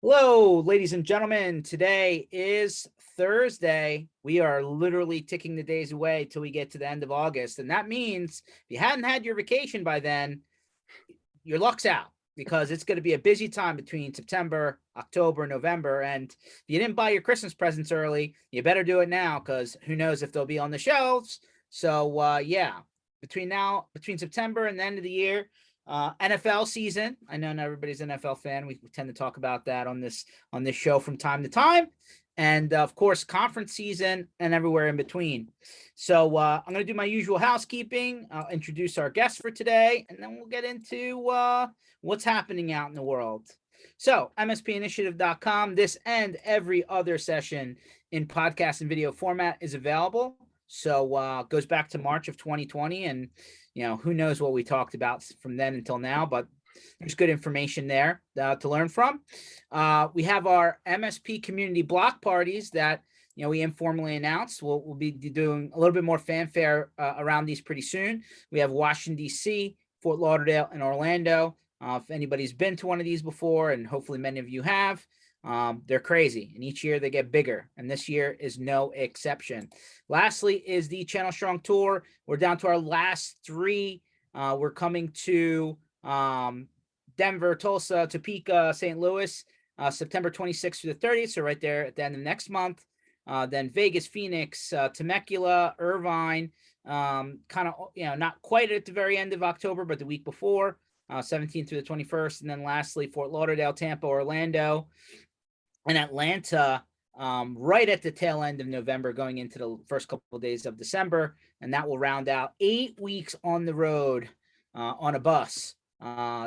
Hello, ladies and gentlemen. Today is Thursday. We are literally ticking the days away till we get to the end of August. And that means if you hadn't had your vacation by then, your luck's out because it's going to be a busy time between September, October, November. And if you didn't buy your Christmas presents early, you better do it now because who knows if they'll be on the shelves. So, yeah, between September and the end of the year, NFL season. I know not everybody's an NFL fan. We tend to talk about that on this show from time to time, and of course, conference season and everywhere in between. So I'm going to do my usual housekeeping. I'll introduce our guest for today, and then we'll get into what's happening out in the world. So MSPinitiative.com. This and every other session in podcast and video format is available. So goes back to March of 2020, and who knows what we talked about from then until now, but there's good information there to learn from. We have our MSP community block parties that we informally announced. We'll be doing a little bit more fanfare around these pretty soon. We have Washington, D.C., Fort Lauderdale, and Orlando. If anybody's been to one of these before, and hopefully many of you have, they're crazy, and each year they get bigger, and this year is no exception. Lastly is the Channel Strong Tour. We're down to our last three. We're coming to Denver, Tulsa, Topeka, St. Louis, September 26th through the 30th, so right there at the end of next month. Then Vegas, Phoenix, Temecula, Irvine, kind of, not quite at the very end of October, but the week before, 17th through the 21st. And then lastly, Fort Lauderdale, Tampa, Orlando, and Atlanta, right at the tail end of November, going into the first couple of days of December. And that will round out 8 weeks on the road on a bus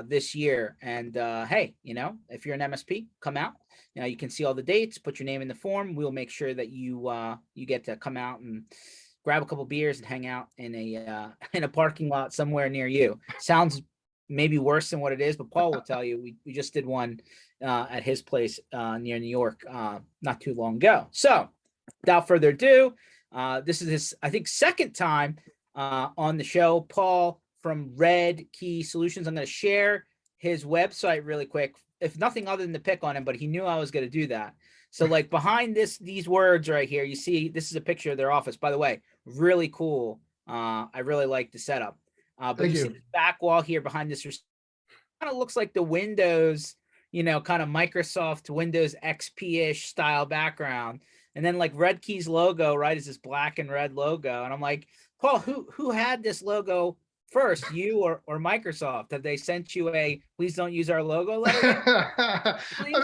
this year. And hey, if you're an MSP, come out. You can see all the dates, put your name in the form. We'll make sure that you get to come out and grab a couple beers and hang out in a parking lot somewhere near you. Sounds maybe worse than what it is, but Paul will tell you we just did one at his place near New York not too long ago. So without further ado, this is his, I think, second time on the show. Paul from Red Key Solutions. I'm going to share his website really quick, if nothing other than to pick on him, but he knew I was going to do that. So like behind these words right here, you see this is a picture of their office. By the way, really cool. I really like the setup. But you see the back wall here behind this kind of looks like the Windows, kind of Microsoft Windows XP-ish style background. And then like Red Key's logo, right, is this black and red logo. And I'm like, Paul, who had this logo first, you or Microsoft? Have they sent you a please don't use our logo letter? Please,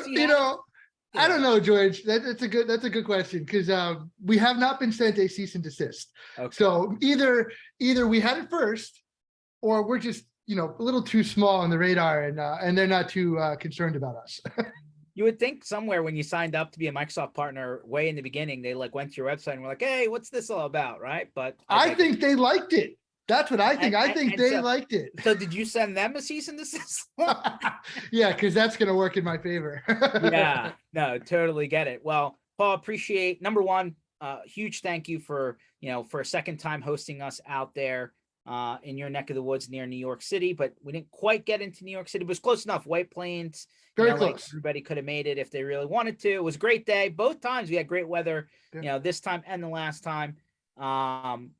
I don't know, George. That's a good question, because we have not been sent a cease and desist. Okay. So either we had it first, or we're just a little too small on the radar, and they're not too concerned about us. You would think somewhere when you signed up to be a Microsoft partner way in the beginning, they like went to your website and were like, hey, what's this all about, right? But I think they liked it. That's what I think. I think they liked it. So did you send them a cease and desist? Yeah, because that's going to work in my favor. Yeah, no, totally get it. Well, Paul, appreciate, number one, huge thank you for, for a second time hosting us out there in your neck of the woods near New York City, but we didn't quite get into New York City. It was close enough. White Plains, very close. Like everybody could have made it if they really wanted to. It was a great day. Both times we had great weather, this time and the last time.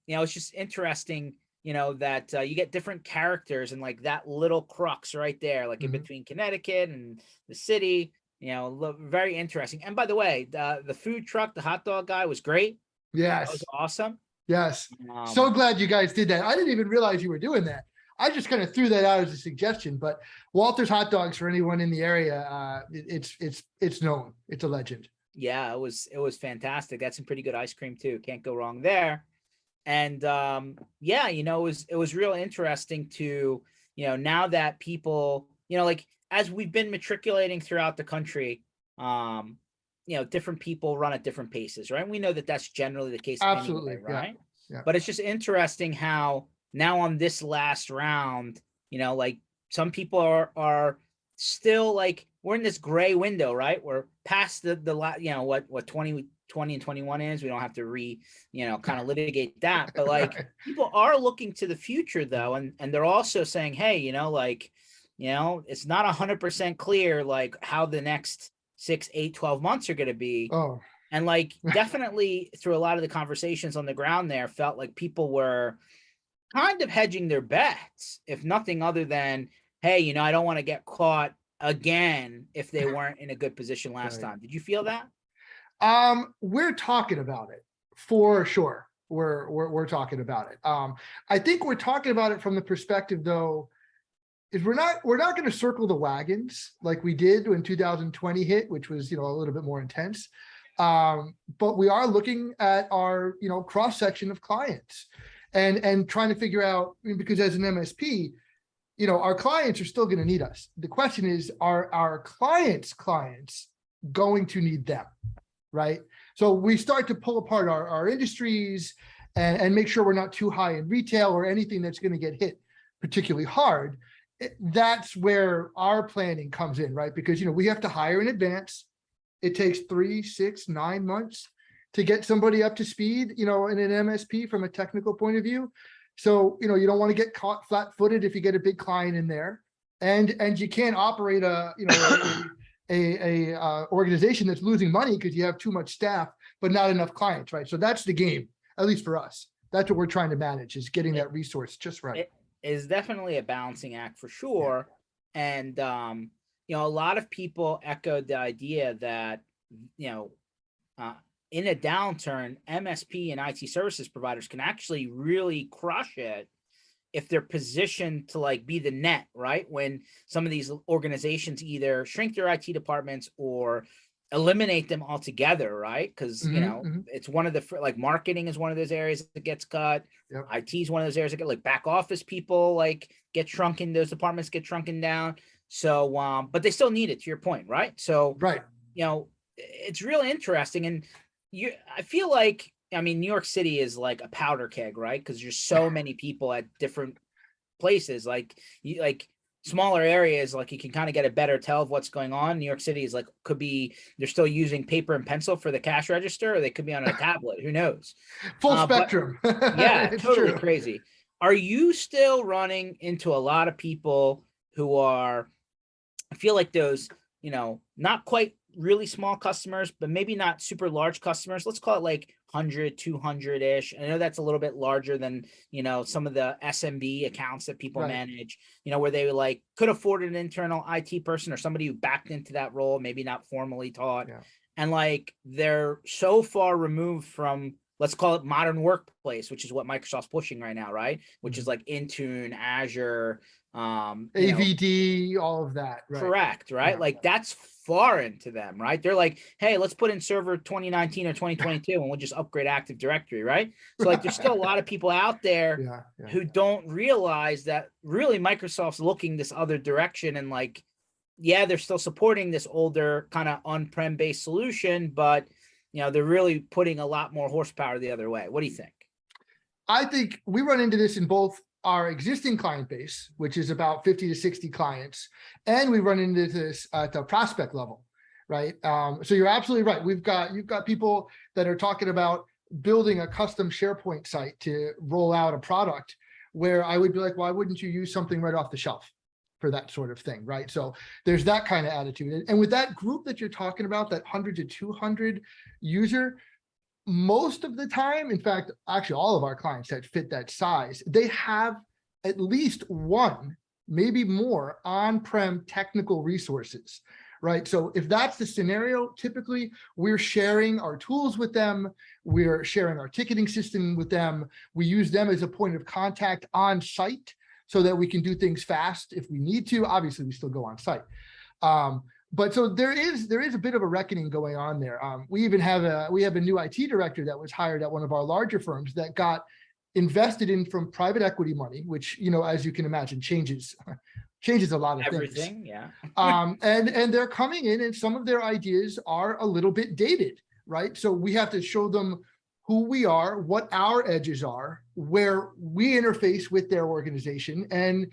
It's just interesting, that you get different characters and like that little crux right there, like in between Connecticut and the city, very interesting. And by the way, the food truck, the hot dog guy was great. Yes. That was awesome. Yes. So glad you guys did that. I didn't even realize you were doing that. I just kind of threw that out as a suggestion, but Walter's Hot Dogs, for anyone in the area, it's known. It's a legend. Yeah, it was fantastic. Got some pretty good ice cream too. Can't go wrong there. And it was real interesting to, now that people, like as we've been matriculating throughout the country, different people run at different paces, right? And we know that that's generally the case. Absolutely, anyway, right? Yeah. But it's just interesting how now on this last round, like some people are still like, we're in this gray window, right? We're past the what 2020 and 21 is. We don't have to kind of litigate that, but like people are looking to the future though, and they're also saying, hey, it's not 100% clear like how the next 6, 8, 12 months are going to be. Oh, And like, definitely through a lot of the conversations on the ground there, felt like people were kind of hedging their bets, if nothing other than, hey, you know, I don't want to get caught again if they weren't in a good position last right. time. Did you feel that? We're talking about it for sure. We're talking about it. I think we're talking about it from the perspective though, is we're not going to circle the wagons like we did when 2020 hit, which was, you know, a little bit more intense. But we are looking at our, you know, cross section of clients and trying to figure out, I mean, because as an MSP, you know, our clients are still going to need us. The question is, are our clients going to need them? Right. So we start to pull apart our industries and make sure we're not too high in retail or anything that's going to get hit particularly hard. That's where our planning comes in, right? Because, you know, we have to hire in advance. It takes 3, 6, 9 months to get somebody up to speed, you know, in an MSP from a technical point of view. So, you know, you don't want to get caught flat-footed if you get a big client in there, and you can't operate a, you know, a organization that's losing money because you have too much staff but not enough clients, right? So that's the game, at least for us. That's what we're trying to manage, is getting that resource just right. It is definitely a balancing act for Yeah. sure. And you know, a lot of people echoed the idea that, you know, in a downturn, MSP and IT services providers can actually really crush it if they're positioned to like be the net, right? When some of these organizations either shrink their IT departments or eliminate them altogether, right? Because, you know, it's one of the, like, marketing is one of those areas that gets cut. Yep. IT is one of those areas that get, like, back office people like get shrunken, those departments get shrunken down. So but they still need it, to your point, right? So Right. you know, it's really interesting. And I feel like, I mean, New York City is like a powder keg, right? Because there's so many people at different places. Like, you, like, smaller areas, like, you can kind of get a better tell of what's going on. New York City is like, could be they're still using paper and pencil for the cash register, or they could be on a tablet. Who knows? Full But spectrum. yeah, It's totally true. crazy. Are you still running into a lot of people who are, I feel like those, you know, not quite really small customers, but maybe not super large customers. Let's call it like 100, 200-ish. I know that's a little bit larger than, you know, some of the SMB accounts that people Right. manage, you know, where they like could afford an internal IT person or somebody who backed into that role, maybe not formally taught. Yeah. And like, they're so far removed from, let's call it modern workplace, which is what Microsoft's pushing right now, right? Which is like Intune, Azure, you know, AVD, all of that. Right. correct, right? Yeah. Like, that's foreign to them, right? They're like, hey, let's put in server 2019 or 2022 and we'll just upgrade Active Directory, right? So like, there's still a lot of people out there Yeah. Yeah. who don't realize that really Microsoft's looking this other direction. And like, yeah, they're still supporting this older kind of on-prem based solution, but you know, they're really putting a lot more horsepower the other way. What do you think? I think we run into this in both our existing client base, which is about 50 to 60 clients, and we run into this at the prospect level, right? So you're absolutely right. You've got people that are talking about building a custom SharePoint site to roll out a product, where I would be like, why wouldn't you use something right off the shelf for that sort of thing, right? So there's that kind of attitude. And with that group that you're talking about, that 100 to 200 user, most of the time, in fact, actually all of our clients that fit that size, they have at least one, maybe more, on-prem technical resources, right? So if that's the scenario, typically we're sharing our tools with them, we're sharing our ticketing system with them, we use them as a point of contact on site so that we can do things fast if we need to. Obviously, we still go on site. But so there is a bit of a reckoning going on there. We even have a new IT director that was hired at one of our larger firms that got invested in from private equity money, which, you know, as you can imagine, changes a lot of Everything, things. yeah. And they're coming in, and some of their ideas are a little bit dated, right? So we have to show them who we are, what our edges are, where we interface with their organization, and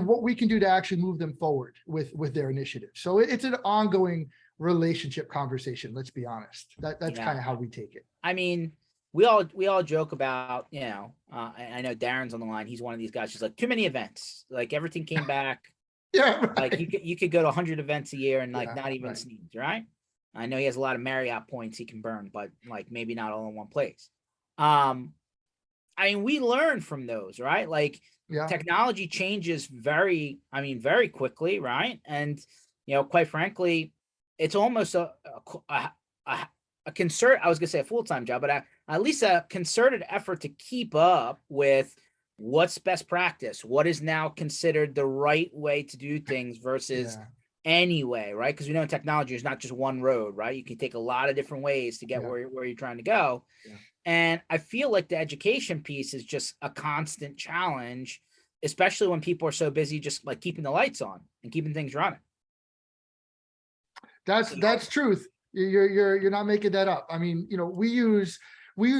what we can do to actually move them forward with their initiative. So it's an ongoing relationship conversation. Let's be honest. That's Yeah. kind of how we take it. I mean, we all joke about, you know, I know Darren's on the line. He's one of these guys who's like, too many events. Like, everything came back. Yeah, Like right. you could go to 100 events a year and like Yeah, not even right. sneeze, right? I know he has a lot of Marriott points he can burn, but like maybe not all in one place. Um, I mean, we learn from those, right? Like Yeah, technology changes very quickly, right? And quite frankly, it's almost a concert. I was gonna say a full-time job, but at least a concerted effort to keep up with what's best practice, what is now considered the right way to do things versus yeah, anyway, right? Because we know technology is not just one road, right? You can take a lot of different ways to get yeah, where you're trying to go. yeah. And I feel like the education piece is just a constant challenge, especially when people are so busy just like keeping the lights on and keeping things running. So, That's truth. You're not making that up. I mean, we use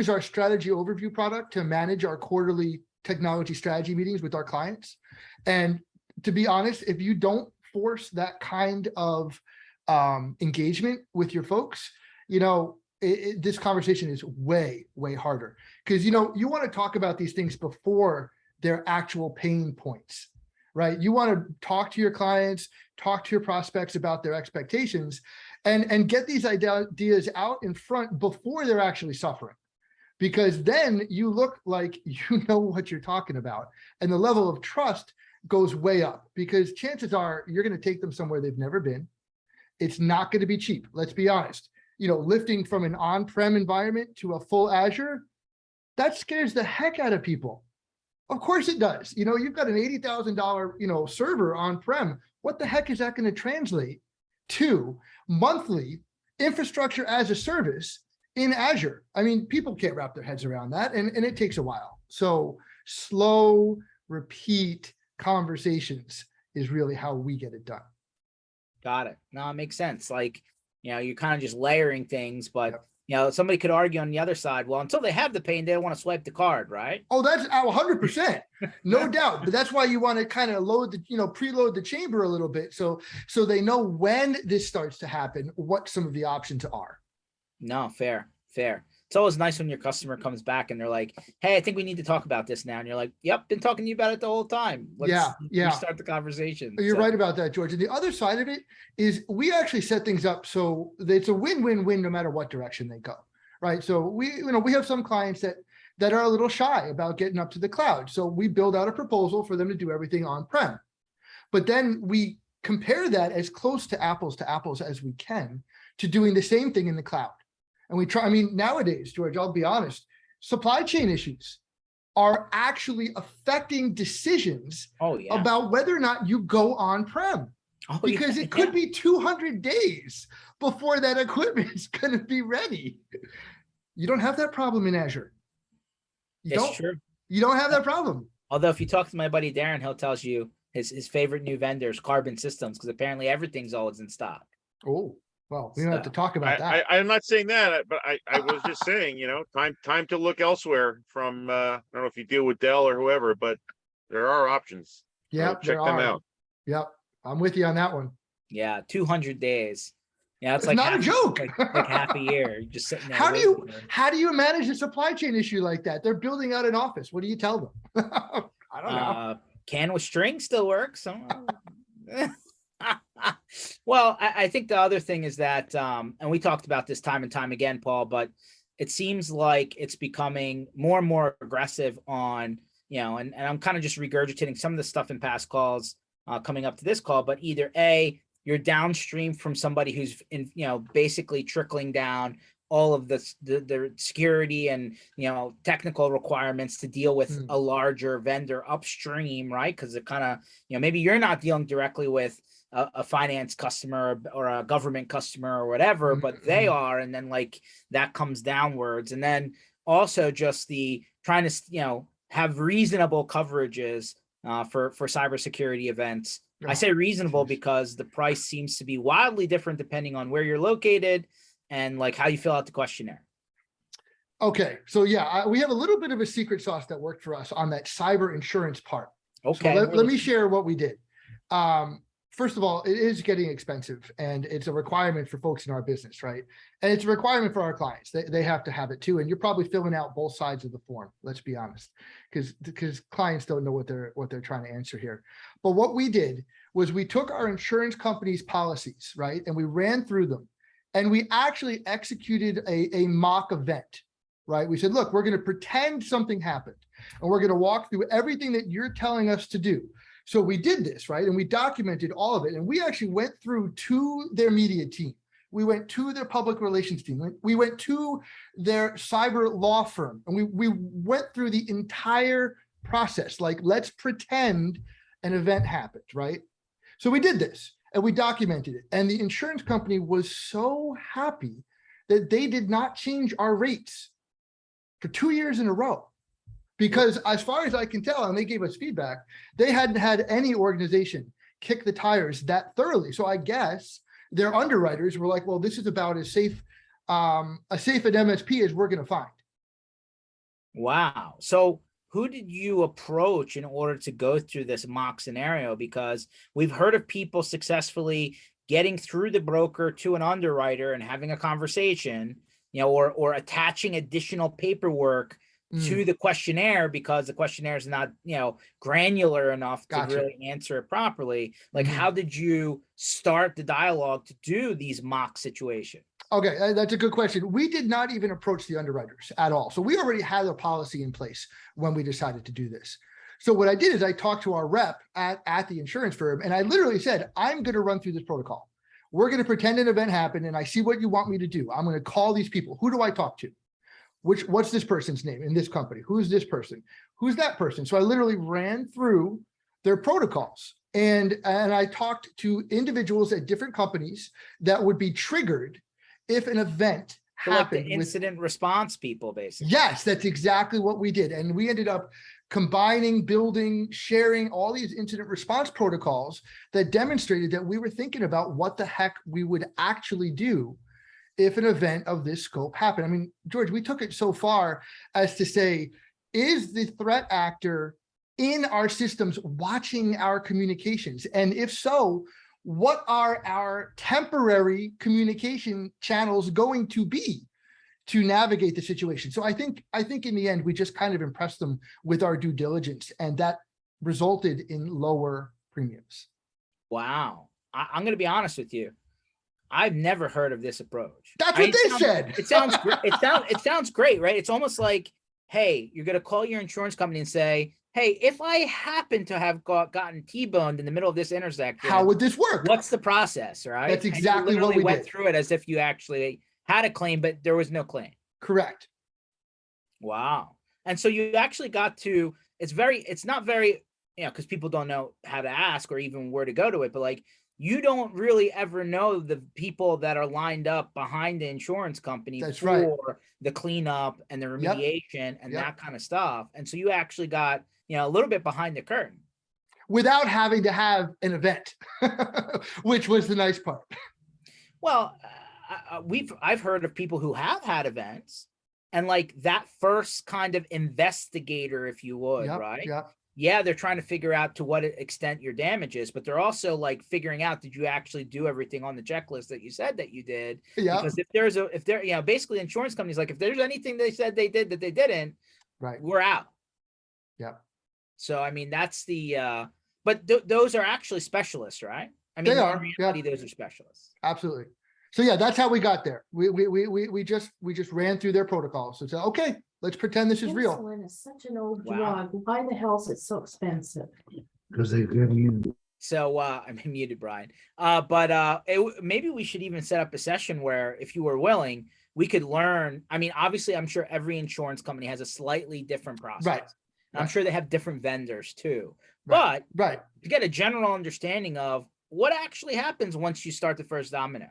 our strategy overview product to manage our quarterly technology strategy meetings with our clients. And to be honest, if you don't force that kind of engagement with your folks, this conversation is way harder because you want to talk about these things before their actual pain points, right? You want to talk to your clients, talk to your prospects about their expectations, and get these ideas out in front before they're actually suffering, because then you look like you know what you're talking about, and the level of trust goes way up, because chances are you're going to take them somewhere they've never been. It's not going to be cheap. Let's be honest. Lifting from an on-prem environment to a full Azure, that scares the heck out of people. Of course it does. You've got an $80,000, server on-prem. What the heck is that going to translate to monthly infrastructure as a service in Azure? I mean, people can't wrap their heads around that, and it takes a while. So slow, repeat conversations is really how we get it done. got it. No, it makes sense. Like, you're kind of just layering things, but Yep. somebody could argue on the other side, well, until they have the pain, they don't want to swipe the card, right? Oh, that's 100%, no doubt. But that's why you want to kind of preload the chamber a little bit, so they know when this starts to happen, what some of the options are. No, fair. It's always nice when your customer comes back and they're like, "Hey, I think we need to talk about this now." And you're like, "Yep, been talking to you about it the whole time. Yeah, Let's yeah. restart the conversation." You're So, right about that, George. And the other side of it is we actually set things up so that it's a win-win-win no matter what direction they go, right? So we have some clients that are a little shy about getting up to the cloud. So we build out a proposal for them to do everything on-prem. But then we compare that as close to apples as we can to doing the same thing in the cloud. And we try, I mean, nowadays, George, I'll be honest, supply chain issues are actually affecting decisions oh yeah, about whether or not you go on-prem, oh yeah, because it yeah. could be 200 days before that equipment is going to be ready. You don't have that problem in Azure. You It's don't. true. You don't have that problem. Although if you talk to my buddy Darren, he'll tell you his favorite new vendor is Carbon Systems because apparently everything's always in stock. Oh, well, we don't have to So, talk about that. I'm not saying that, but I was just saying, time to look elsewhere from, I don't know if you deal with Dell or whoever, but there are options. So Yep, there check them are. out. Yep, I'm with you on that one. yeah, 200 days. Yeah, it's It's like not a half joke. like half a year. You're just sitting there. How do you waiting. how do you manage a supply chain issue like that? They're building out an office. What do you tell them? I don't know. Can with string still works. Well, I think the other thing is that, and we talked about this time and time again, Paul, but it seems like it's becoming more and more aggressive on, and I'm kind of just regurgitating some of the stuff in past calls coming up to this call, but either A, you're downstream from somebody who's in, basically trickling down all of the security and technical requirements to deal with a larger vendor upstream, right? Because it kind of maybe you're not dealing directly with a finance customer or a government customer or whatever, but they are, and then like that comes downwards, and then also just the trying to have reasonable coverages for cybersecurity events. I say reasonable because the price seems to be wildly different depending on where you're located and like how you fill out the questionnaire. Okay, so yeah, we have a little bit of a secret sauce that worked for us on that cyber insurance part. Okay, so let me share what we did. First of all, it is getting expensive, and it's a requirement for folks in our business, right? And it's a requirement for our clients. They have to have it too. And you're probably filling out both sides of the form. Let's be honest, because clients don't know what they're trying to answer here. But what we did was we took our insurance company's policies, right? And we ran through them, and we actually executed a mock event, right? We said, look, we're going to pretend something happened, and we're going to walk through everything that you're telling us to do. So we did this, right? And we documented all of it. And we actually went through to their media team. We went to their public relations team. We went to their cyber law firm, and we went through the entire process. Like, let's pretend an event happened, right? So we did this and we documented it. And the insurance company was so happy that they did not change our rates for 2 years in a row. Because as far as I can tell, and they gave us feedback, they hadn't had any organization kick the tires that thoroughly. So I guess their underwriters were like, well, this is about as safe an MSP as we're going to find. Wow. So who did you approach in order to go through this mock scenario? Because we've heard of people successfully getting through the broker to an underwriter and having a conversation, or attaching additional paperwork to the questionnaire because the questionnaire is not, granular enough to really answer it properly. Like, how did you start the dialogue to do these mock situations? Okay, that's a good question. We did not even approach the underwriters at all. So we already had a policy in place when we decided to do this. So what I did is I talked to our rep at the insurance firm, and I literally said, I'm going to run through this protocol. We're going to pretend an event happened, and I see what you want me to do. I'm going to call these people. Who do I talk to? What's this person's name in this company? Who's this person? Who's that person? So I literally ran through their protocols, and I talked to individuals at different companies that would be triggered if an event happened. Like the incident response people, basically. Yes, that's exactly what we did. And we ended up combining, building, sharing all these incident response protocols that demonstrated that we were thinking about what the heck we would actually do if an event of this scope happened. I mean, George, we took it so far as to say, is the threat actor in our systems watching our communications? And if so, what are our temporary communication channels going to be to navigate the situation? So I think in the end, we just kind of impressed them with our due diligence, and that resulted in lower premiums. Wow. I'm going to be honest with you. I've never heard of this approach. That's what they said. It sounds great. It sounds great, right? It's almost like, hey, you're going to call your insurance company and say, hey, if I happen to have gotten T-boned in the middle of this intersection, how would this work? What's the process, right? That's exactly what we went did. through it as if you actually had a claim, but there was no claim. Correct. Wow. And so you actually got to, it's not very, because people don't know how to ask or even where to go to it, but like, you don't really ever know the people that are lined up behind the insurance company for the cleanup and the remediation and that kind of stuff. And so you actually got, a little bit behind the curtain. Without having to have an event, which was the nice part. Well, I've heard of people who have had events, and like that first kind of investigator, if you would, right? Yeah, they're trying to figure out to what extent your damage is, but they're also like figuring out, did you actually do everything on the checklist that you said that you did? Because if there, basically insurance companies, like if there's anything they said they did that they didn't, we're out. So, I mean, that's the, but those are actually specialists, right? I mean, they are. In reality, those are specialists. Absolutely. So yeah, that's how we got there. We just ran through their protocols. So it's okay, let's pretend this is real. Insulin is such an old drug. Why the hell is it so expensive? Because they give you. So I'm muted, Brian. Maybe we should even set up a session where, if you were willing, we could learn. I mean, obviously, I'm sure every insurance company has a slightly different process. Right. I'm sure they have different vendors too. But to get a general understanding of what actually happens once you start the first domino.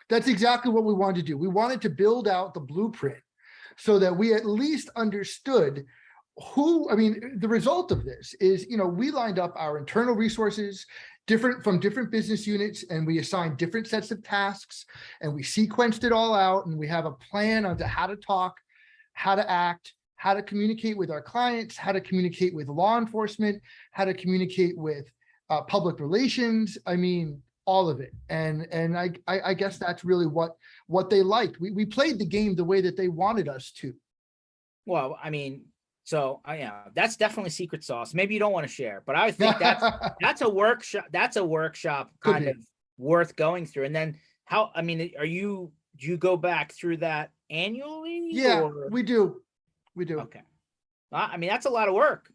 That's exactly what we wanted to do. We wanted to build out the blueprint so that we at least understood the result of this is, we lined up our internal resources from different business units, and we assigned different sets of tasks, and we sequenced it all out, and we have a plan on how to talk, how to act, how to communicate with our clients, how to communicate with law enforcement, how to communicate with public relations. I mean, all of it. And I guess that's really what they liked. We played the game the way that they wanted us to. Well, I mean, So yeah, that's definitely secret sauce. Maybe you don't want to share, but I would think that's a workshop. That's a workshop Could kind be. of worth going through. And then how? I mean, do you go back through that annually? Yeah, Or we do. We do. okay. I mean, that's a lot of work.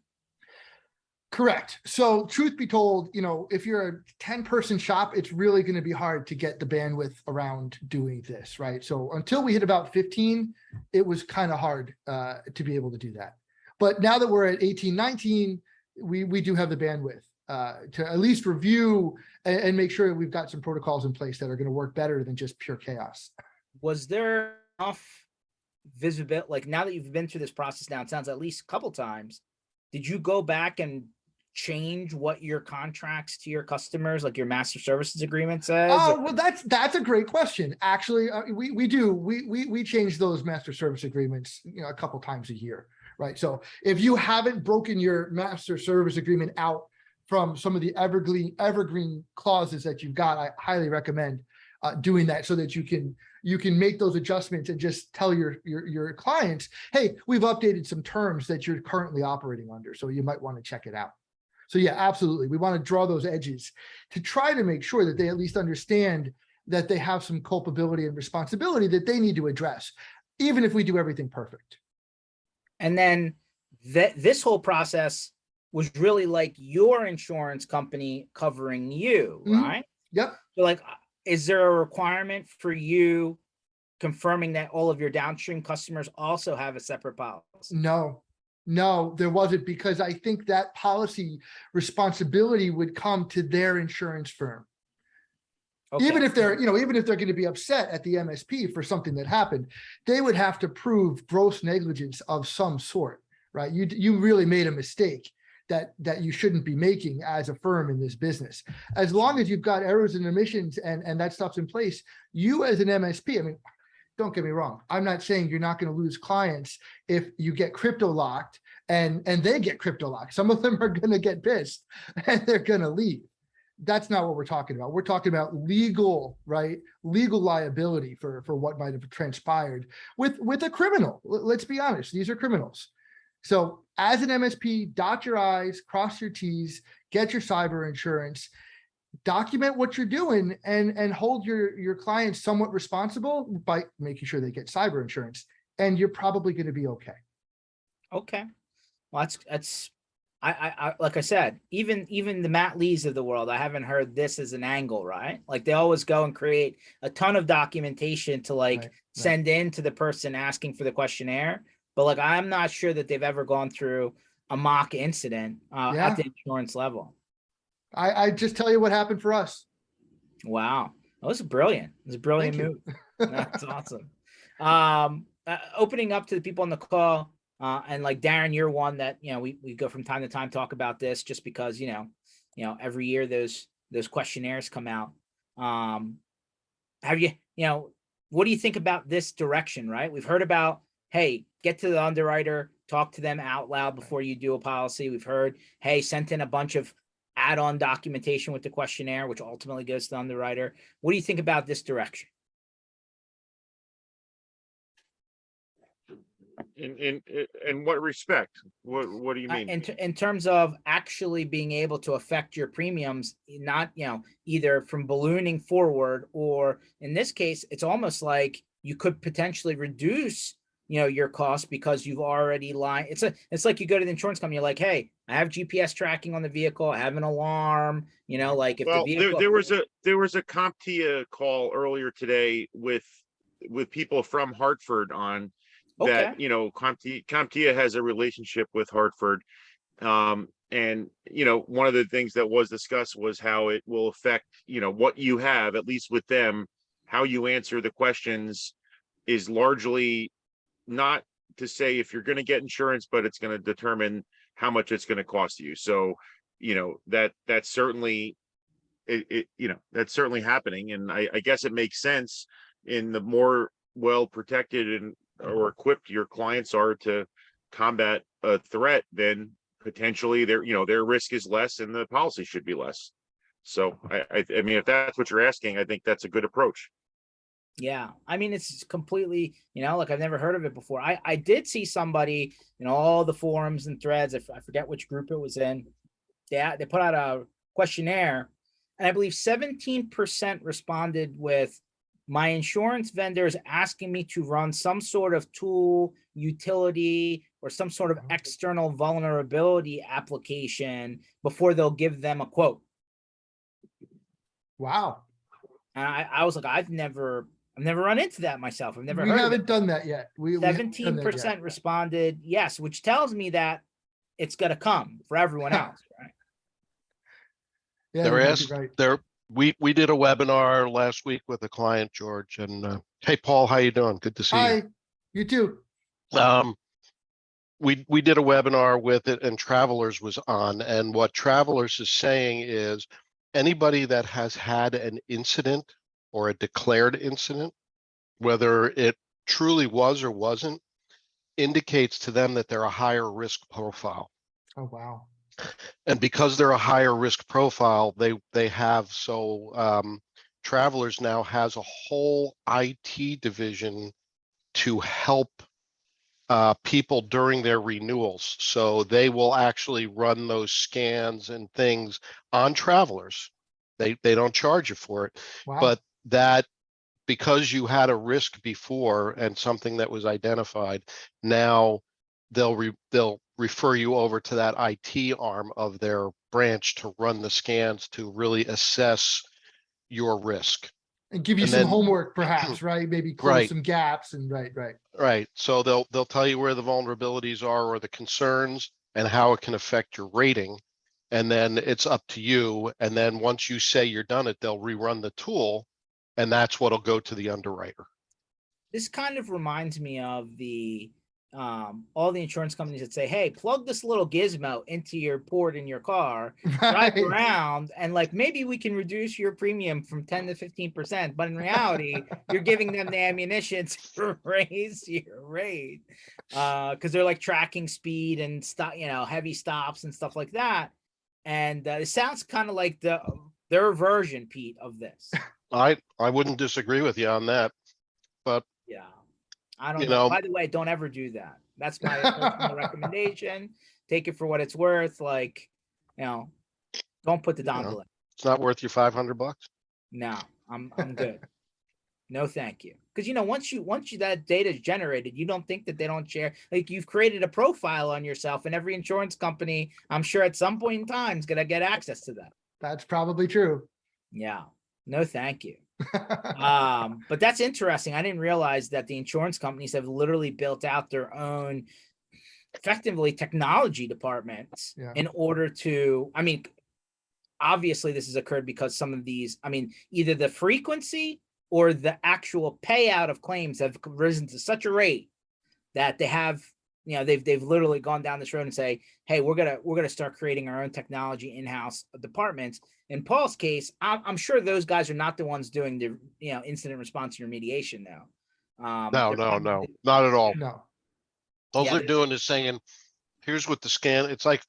Correct. So truth be told, if you're a 10-person shop, it's really going to be hard to get the bandwidth around doing this, right? So until we hit about 15, it was kind of hard to be able to do that. But now that we're at 18, 19, we do have the bandwidth to at least review and make sure that we've got some protocols in place that are going to work better than just pure chaos. Was there enough visibility? Like now that you've been through this process now, it sounds at least a couple times. Did you go back and change what your contracts to your customers, like your master services agreement says? Oh, well, that's a great question. Actually, we do. We change those master service agreements, a couple times a year, right? So if you haven't broken your master service agreement out from some of the evergreen clauses that you've got, I highly recommend doing that so that you can make those adjustments and just tell your clients, hey, we've updated some terms that you're currently operating under, so you might want to check it out. So yeah, absolutely. We want to draw those edges to try to make sure that they at least understand that they have some culpability and responsibility that they need to address, even if we do everything perfect. And then this whole process was really like your insurance company covering you, right? Yep. So like, is there a requirement for you confirming that all of your downstream customers also have a separate policy? No, there wasn't, because I think that policy responsibility would come to their insurance firm. Okay. Even if they're going to be upset at the MSP for something that happened, they would have to prove gross negligence of some sort, right? You really made a mistake that you shouldn't be making as a firm in this business. As long as you've got errors and omissions and that stuff's in place, you as an MSP, I mean, don't get me wrong, I'm not saying you're not going to lose clients if you get crypto locked and they get crypto locked. Some of them are going to get pissed and they're going to leave. That's not what we're talking about. We're talking about legal liability for what might have transpired with a criminal. Let's be honest, these are criminals. So as an MSP, dot your I's, cross your T's, get your cyber insurance, document what you're doing, and hold your clients somewhat responsible by making sure they get cyber insurance, and you're probably going to be okay. Okay. Well, that's I like I said, even the Matt Lees of the world, I haven't heard this as an angle, right? Like they always go and create a ton of documentation to like send in to the person asking for the questionnaire. But like, I'm not sure that they've ever gone through a mock incident at the insurance level. I just tell you what happened for us. Wow. That was brilliant. It was a brilliant move. That's awesome. Opening up to the people on the call, and like Darren, you're one that, we go from time to time, talk about this just because, every year those questionnaires come out. Have you, what do you think about this direction, right? We've heard about, hey, get to the underwriter, talk to them out loud before you do a policy. We've heard, hey, sent in a bunch of add-on documentation with the questionnaire, which ultimately goes to the underwriter. What do you think about this direction? In what respect? What do you mean? In terms of actually being able to affect your premiums, not, either from ballooning forward, or in this case, it's almost like you could potentially reduce, your costs because you've already lied. It's like you go to the insurance company, you're like, hey, I have GPS tracking on the vehicle, I have an alarm, like if the vehicle. There was a CompTIA call earlier today with people from Hartford on that. CompTIA has a relationship with Hartford. And one of the things that was discussed was how it will affect, what you have, at least with them, how you answer the questions is largely not to say if you're going to get insurance, but it's going to determine how much it's going to cost you. So, that's certainly that's certainly happening. And I guess it makes sense in the more well protected and or equipped your clients are to combat a threat, then potentially their risk is less and the policy should be less. So I mean, if that's what you're asking, I think that's a good approach. Yeah, I mean, it's completely, like I've never heard of it before. I did see somebody in all the forums and threads. I forget which group it was in. They put out a questionnaire, and I believe 17% responded with, my insurance vendor is asking me to run some sort of tool, utility, or some sort of external vulnerability application before they'll give them a quote. Wow. And I was like, I've never run into that myself. I've never We heard of haven't it. done that yet. We haven't done that yet. 17% responded yes, which tells me that it's gonna come for everyone else, right? Yeah, They're you might be asked, right. we did a webinar last week with a client, George, and hey, Paul, how you doing? Good to see Hi, you too. you. We did a webinar with it, and Travelers was on, and what Travelers is saying is anybody that has had an incident or a declared incident, whether it truly was or wasn't, indicates to them that they're a higher risk profile. Oh, wow. And because they're a higher risk profile, they have Travelers now has a whole IT division to help people during their renewals. So they will actually run those scans and things on Travelers. They don't charge you for it, Wow. but that, because you had a risk before and something that was identified, now they'll refer you over to that IT arm of their branch to run the scans to really assess your risk. And give you And some then, homework, perhaps, right? Maybe close right, some gaps and right. right. So they'll tell you where the vulnerabilities are or the concerns and how it can affect your rating. And then it's up to you. And then once you say you're done it, they'll rerun the tool, and that's what'll go to the underwriter. This kind of reminds me of all the insurance companies that say, hey, plug this little gizmo into your port in your car, drive Right. around, and like maybe we can reduce your premium from 10 to 15%. But in reality, you're giving them the ammunition to raise your rate. Because they're like tracking speed and stop, heavy stops and stuff like that. And it sounds kind of like their version, Pete, of this. I wouldn't disagree with you on that, but Yeah. I don't you know. know, By the way, don't ever do that. That's my personal recommendation. Take it for what it's worth. Like, don't put the dongle in. it's not worth your $500. No, I'm good. No, thank you. Because once you that data is generated, you don't think that they don't share. Like, you've created a profile on yourself, and every insurance company, I'm sure at some point in time, is gonna get access to that. That's probably true. Yeah. No, thank you. But that's interesting. I didn't realize that the insurance companies have literally built out their own effectively technology departments in order to, obviously this has occurred because some of these, either the frequency or the actual payout of claims have risen to such a rate that they have, they've literally gone down this road and say, hey, we're gonna start creating our own technology in-house departments. In Paul's case, I'm sure those guys are not the ones doing the incident response and remediation now. No, not at all. No. All they're doing is saying, here's what the scan. It's like,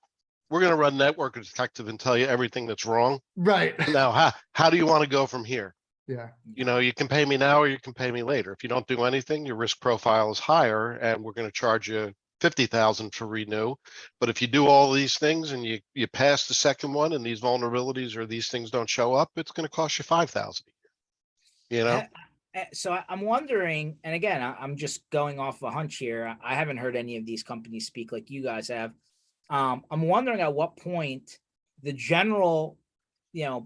we're going to run Network Detective and tell you everything that's wrong. Right. Now, how do you want to go from here? Yeah. You can pay me now or you can pay me later. If you don't do anything, your risk profile is higher, and we're going to charge you $50,000 for renew. But if you do all these things and you pass the second one and these vulnerabilities or these things don't show up, it's going to cost you $5,000. So I'm wondering, and again, I'm just going off a hunch here. I haven't heard any of these companies speak like you guys have. I'm wondering at what point the general,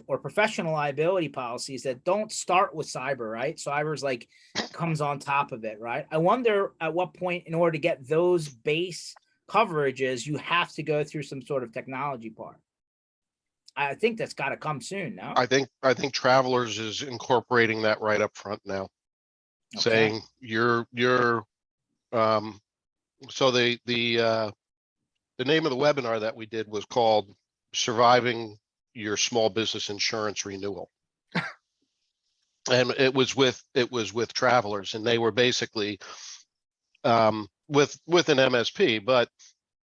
or professional liability policies that don't start with cyber, right? Cyber's like comes on top of it, right? I wonder at what point, in order to get those base coverages, you have to go through some sort of technology part. I think that's got to come soon. No, I think Travelers is incorporating that right up front now, saying you're so the name of the webinar that we did was called Surviving Your Small Business Insurance Renewal. And it was with Travelers, and they were basically with an MSP, but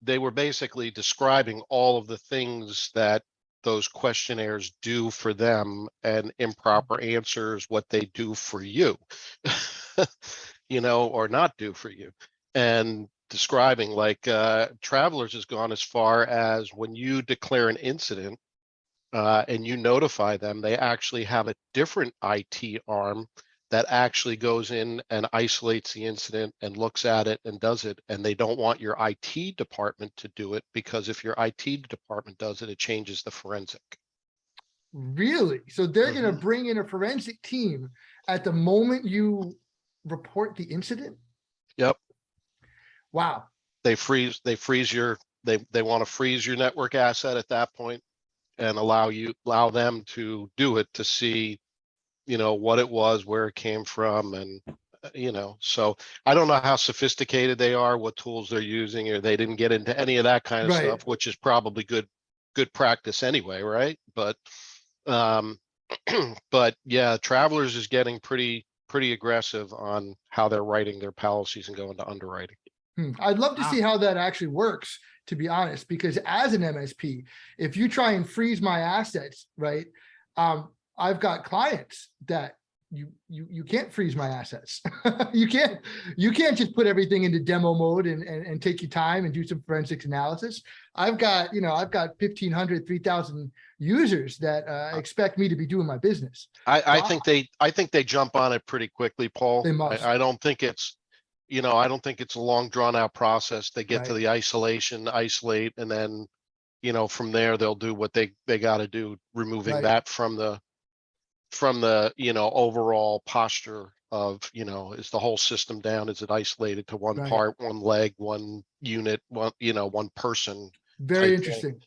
they were basically describing all of the things that those questionnaires do for them and improper answers what they do for you, you know, or not do for you. And describing like Travelers has gone as far as when you declare an incident and you notify them, they actually have a different IT arm that actually goes in and isolates the incident and looks at it and does it. And they don't want your IT department to do it, because if your IT department does it, it changes the forensic. Really? So they're going to bring in a forensic team at the moment you report the incident? Yep. Wow. They want to freeze your network asset at that point and allow them to do it, to see, you know, what it was, where it came from. And, you know, so I don't know how sophisticated they are, what tools they're using, or they didn't get into any of that kind of stuff, which is probably good practice anyway. Right. But, but yeah, Travelers is getting pretty aggressive on how they're writing their policies and going to underwriting. I'd love to see how that actually works, to be honest, because as an MSP, if you try and freeze my assets, right, I've got clients that you can't freeze my assets. you can't just put everything into demo mode and take your time and do some forensics analysis. I've got 1,500, 3,000 users that expect me to be doing my business. I think they jump on it pretty quickly, Paul. They must. I don't think it's, you know, I don't think it's a long drawn out process. They get to the isolate, and then, you know, from there they'll do what they got to do, removing that from the, you know, overall posture of, you know, is the whole system down? Is it isolated to one part, one leg, one unit, one person? Very interesting.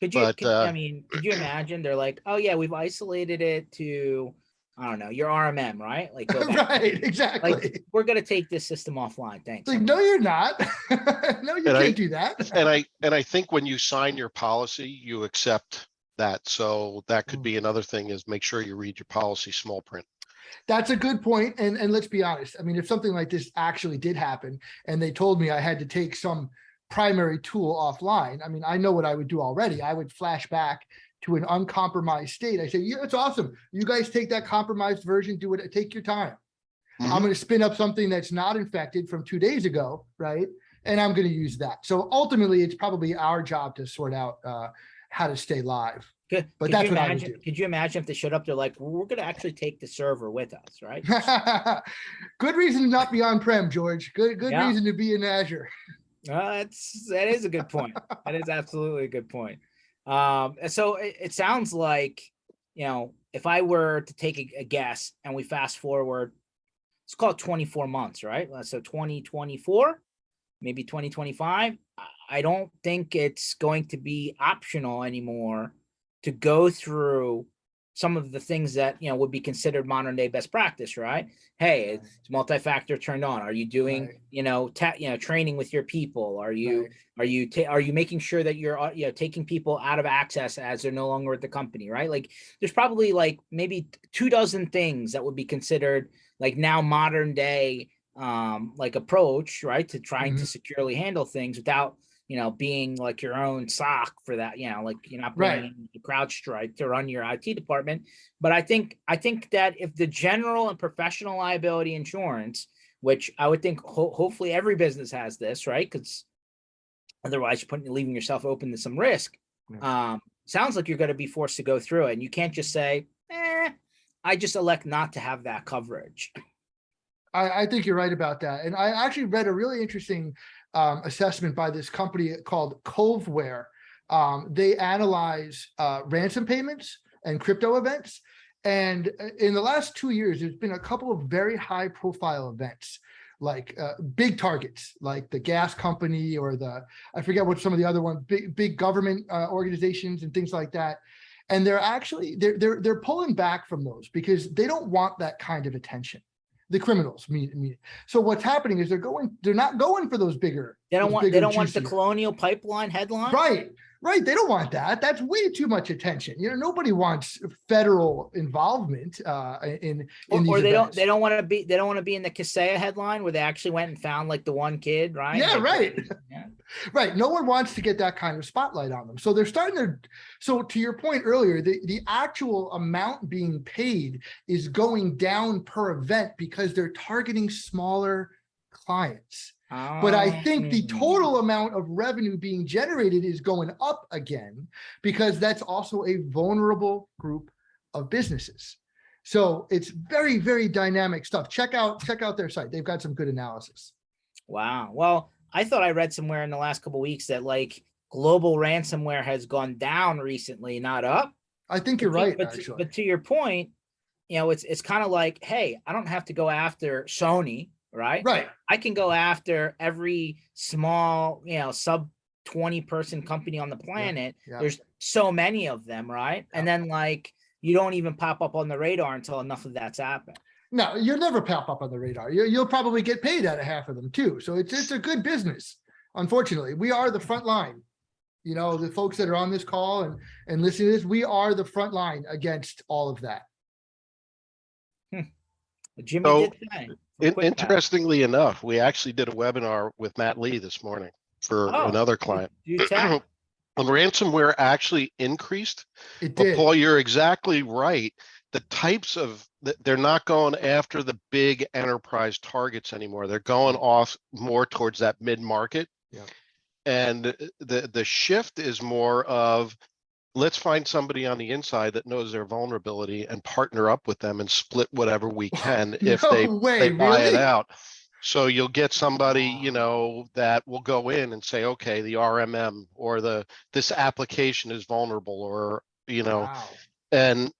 Could you imagine they're like, oh yeah, we've isolated it to, I don't know, your RMM, right? Like, go back. Right, exactly. Like, we're gonna take this system offline. Thanks. Like, no, you're not. No, you can't do that. And I think when you sign your policy, you accept that. So that could be another thing, is make sure you read your policy small print. That's a good point. And let's be honest. I mean, if something like this actually did happen and they told me I had to take some primary tool offline, I mean, I know what I would do already. I would flash back to an uncompromised state. I say, yeah, it's awesome. You guys take that compromised version, do it, take your time. I'm going to spin up something that's not infected from 2 days ago, right? And I'm going to use that. So ultimately, it's probably our job to sort out how to stay live. But that's what I would do. Could you imagine if they showed up, they're like, well, we're going to actually take the server with us, right? Good reason to not be on-prem, George. Good reason to be in Azure. That is a good point. That is absolutely a good point. So it sounds like, you know, if I were to take a guess and we fast forward, let's call it 24 months, right? So 2024, maybe 2025. I don't think it's going to be optional anymore to go through some of the things that, you know, would be considered modern day best practice, right? Hey, it's multi-factor turned on. Are you doing, training with your people? Are you making sure that you're, taking people out of access as they're no longer at the company, right? Like, there's probably like maybe 24 things that would be considered like now modern day, like approach, right, to trying to securely handle things without, being like your own SOC for that, like you're not bringing in the CrowdStrike to run your IT department. But I think that if the general and professional liability insurance, which I would think hopefully every business has this, right? Because otherwise you're leaving yourself open to some risk. Sounds like you're going to be forced to go through it, and you can't just say, I just elect not to have that coverage. I think you're right about that. And I actually read a really interesting assessment by this company called Coveware. They analyze ransom payments and crypto events. And in the last 2 years, there's been a couple of very high profile events, like big targets, like the gas company or I forget what some of the other ones, big government organizations and things like that. And they're actually, they're pulling back from those because they don't want that kind of attention. The criminals mean. So what's happening is they're not going for those bigger. They don't want the Colonial Pipeline headline. Right. Right. They don't want that. That's way too much attention. Nobody wants federal involvement in Or, these or events. they don't want to be in the Kaseya headline where they actually went and found like the one kid, right? Yeah, Like, right. yeah. Right. No one wants to get that kind of spotlight on them. So they're starting to, so to your point earlier, the actual amount being paid is going down per event because they're targeting smaller clients. But I think the total amount of revenue being generated is going up again because that's also a vulnerable group of businesses. So it's very, very dynamic stuff. Check out their site. They've got some good analysis. Wow. Well, I thought I read somewhere in the last couple of weeks that like global ransomware has gone down recently, not up. I think you're right, actually. But to your point, it's kind of like, hey, I don't have to go after Sony, right? Right. I can go after every small, sub 20 person company on the planet. Yeah. There's so many of them, right? Yeah. And then like you don't even pop up on the radar until enough of that's happened. No, you'll never pop up on the radar. You'll probably get paid out of half of them too. So it's a good business. Unfortunately, we are the front line. The folks that are on this call and listening to this, we are the front line against all of that. Jimmy So, did say. Interestingly enough, we actually did a webinar with Matt Lee this morning for another client. You tell. When ransomware actually increased, It but did. Paul, you're exactly right. The types of they're not going after the big enterprise targets anymore. They're going off more towards that mid-market. Yeah. And the shift is more of let's find somebody on the inside that knows their vulnerability and partner up with them and split whatever we can if No they way, buy it really? out. So you'll get somebody, that will go in and say, okay, the RMM or this application is vulnerable or, Wow. and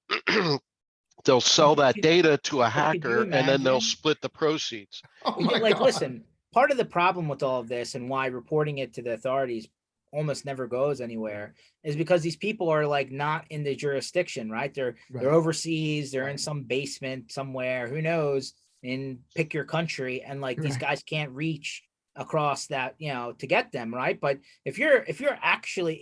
they'll sell that data to a But could you hacker and then they'll imagine? split the proceeds. Oh my Like, God. listen, part of the problem with all of this and why reporting it to the authorities almost never goes anywhere is because these people are like not in the jurisdiction, right? They're overseas, they're in some basement somewhere, who knows, pick your country, and like these guys can't reach across that, to get them, right? But if you're actually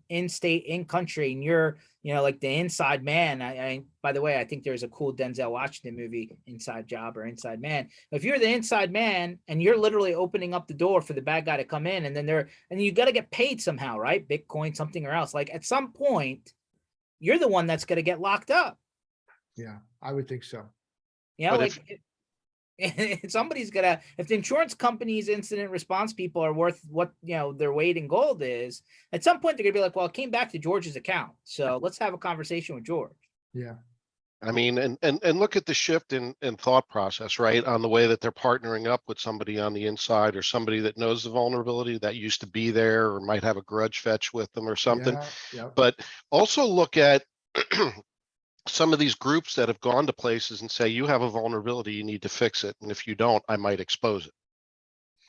in state, in country, and you're like the inside man, I by the way, I think there's a cool Denzel Washington movie, Inside Job or Inside Man. If you're the inside man and you're literally opening up the door for the bad guy to come in, and then you got to get paid somehow, right? Bitcoin, something or else. Like at some point, you're the one that's going to get locked up. Yeah, I would think so. Somebody's gonna, if the insurance company's incident response people are worth what their weight in gold is, at some point they're gonna be like, well, it came back to George's account, so let's have a conversation with George. Yeah. I mean, and look at the shift in thought process, right? On the way that they're partnering up with somebody on the inside or somebody that knows the vulnerability that used to be there or might have a grudge fetch with them or something. Yeah. But also look at some of these groups that have gone to places and say, you have a vulnerability, you need to fix it. And if you don't, I might expose it.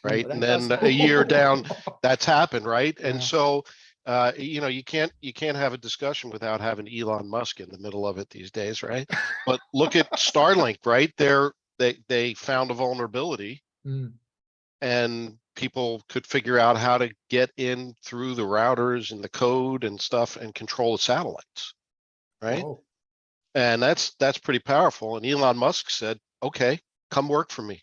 Right. And then a year down, that's happened. Right. Yeah. And so, you can't have a discussion without having Elon Musk in the middle of it these days. Right. But look at Starlink, right? They found a vulnerability and people could figure out how to get in through the routers and the code and stuff and control the satellites. Right. Oh. And that's pretty powerful. And Elon Musk said, okay, come work for me.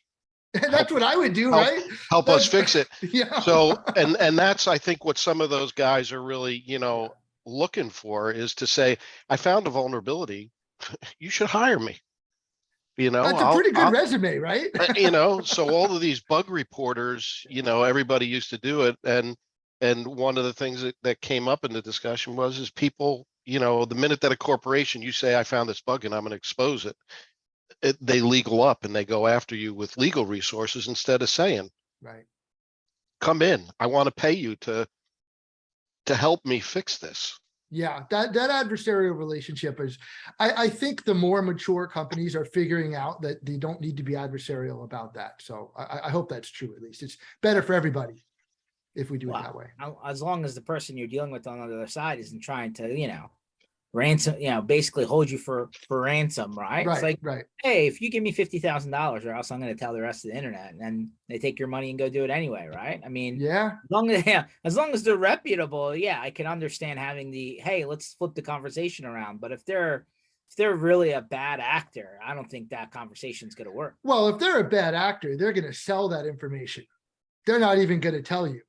And that's what I would do, right? Help us fix it. Yeah. So, and that's, I think, what some of those guys are really, looking for is to say, I found a vulnerability. You should hire me. That's a pretty good resume, right? So all of these bug reporters, everybody used to do it. And one of the things that came up in the discussion is people, the minute that a corporation, you say, I found this bug and I'm going to expose it, they legal up and they go after you with legal resources instead of saying, right, come in, I want to pay you to help me fix this. Yeah, that adversarial relationship is, I think the more mature companies are figuring out that they don't need to be adversarial about that. So I hope that's true. At least it's better for everybody if we do it that way. As long as the person you're dealing with on the other side isn't trying to, ransom, basically hold you for ransom, right? It's like, Right. hey, if you give me $50,000 or else I'm going to tell the rest of the internet, and then they take your money and go do it anyway, right? I mean, Yeah. as long as they're reputable, yeah, I can understand having hey, let's flip the conversation around. But if they're really a bad actor, I don't think that conversation's going to work. Well, if they're a bad actor, they're going to sell that information. They're not even going to tell you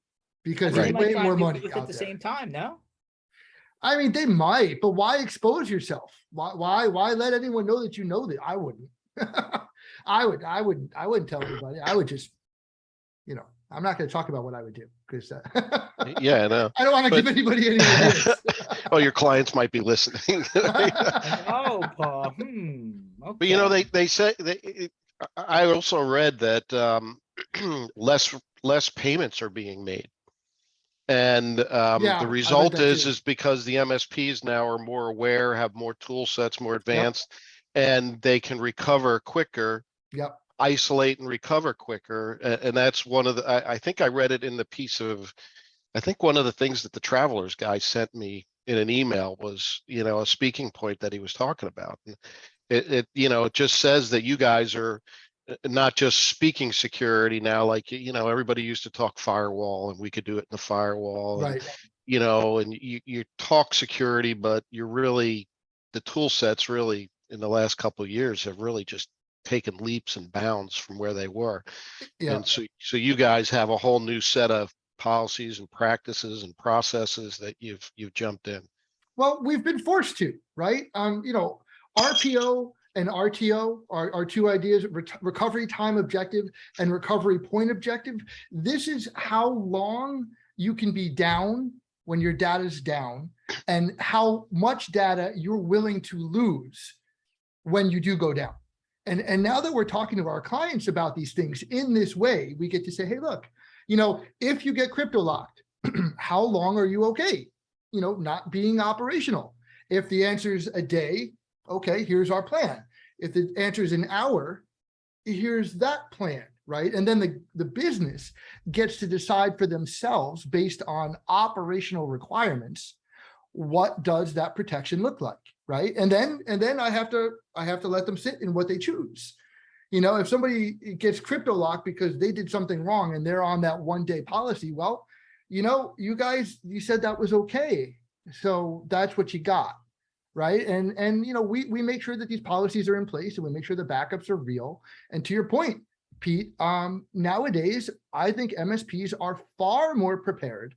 because there's way more money out at the same time. No, I mean, they might, but why expose yourself? Why let anyone know that you know that? I wouldn't. I wouldn't tell anybody. I would just, I'm not going to talk about what I would do because yeah, I know. I don't want to give anybody any ideas. Oh, your clients might be listening. oh, Paul. Okay. But they say I also read that less payments are being made. And the result is because the MSPs now are more aware, have more tool sets, more advanced, and they can recover quicker, isolate and recover quicker. And that's one of the, I think I read it in the piece of, I think one of the things that the Travelers guy sent me in an email was, a speaking point that he was talking about. And it just says that you guys are not just speaking security now, like, everybody used to talk firewall and we could do it in the firewall. Right. And you talk security, but the tool sets really in the last couple of years have really just taken leaps and bounds from where they were. Yeah. And so you guys have a whole new set of policies and practices and processes that you've jumped in. Well, we've been forced to, right? RPO and RTO are two ideas: recovery time objective and recovery point objective. This is how long you can be down when your data is down and how much data you're willing to lose when you do go down. And now that we're talking to our clients about these things in this way, we get to say, hey, look, if you get crypto locked, how long are you okay? Not being operational. If the answer is a day, okay, here's our plan. If the answer is an hour, here's that plan, right? And then the business gets to decide for themselves based on operational requirements, what does that protection look like, right? And then I have to let them sit in what they choose. If somebody gets crypto locked because they did something wrong and they're on that 1-day policy, well, you guys, you said that was okay. So that's what you got. Right. And we make sure that these policies are in place and we make sure the backups are real. And to your point, Pete, nowadays, I think MSPs are far more prepared